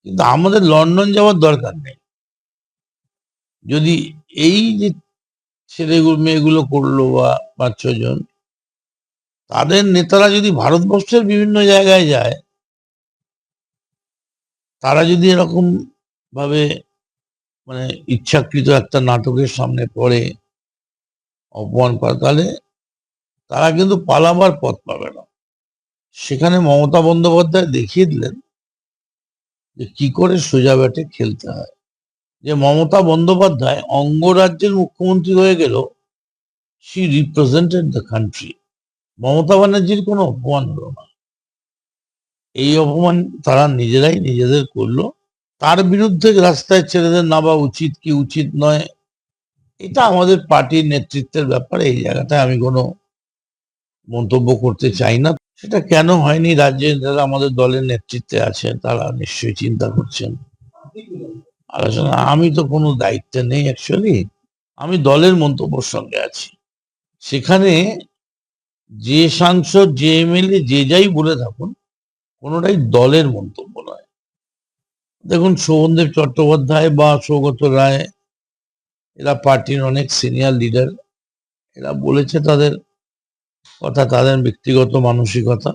কিন্তু আমাদের লন্ডন যাওয়ার দরকার নেই। যদি এই যে ছেলেগুলো মেয়েগুলো করলো বা ৫-৬ জন, তাদের নেতারা যদি ভারতবর্ষের বিভিন্ন জায়গায় যায়, তারা যদি এরকম ভাবে মানে ইচ্ছাকৃত একটা নাটকের সামনে পড়ে অপমান করে, তাহলে তারা কিন্তু পালাবার পথ পাবে না। সেখানে মমতা বন্দ্যোপাধ্যায় দেখিয়ে দিলেন যে কি করে সোজা ব্যাটে খেলতে হয়। যে মমতা বন্দ্যোপাধ্যায় অঙ্গরাজ্যের মুখ্যমন্ত্রী হয়ে গেল, she represented the country. Mamata ব্যানার্জির কোনো অপমান হলো না। এই অপমান তারা নিজেরাই নিজেদের করলো। তার বিরুদ্ধে রাস্তায় ছেলেদের নামা উচিত কি উচিত নয়, এটা আমাদের পার্টির নেতৃত্বের ব্যাপার। এই জায়গাটায় আমি কোনো মন্তব্য করতে চাই না। সেটা কেন হয়নি, রাজ্যে যারা আমাদের দলের নেতৃত্বে আছেন তারা নিশ্চয়ই চিন্তা করছেন, আলোচনা। আমি তো কোনো দায়িত্বে নেই অ্যাকচুয়ালি, আমি দলের মন্তব্যের সঙ্গে আছি। সেখানে যে সাংসদ, যে এমএলএ যে যাই বলে থাকুন, কোনোটাই দলের মন্তব্য নয়। দেখুন, শোভনদেব চট্টোপাধ্যায় বা সৌগত রায়, এরা পার্টির অনেক সিনিয়র লিডার, এরা বলেছে তাদের কথা, তাদের ব্যক্তিগত মানসিকতা।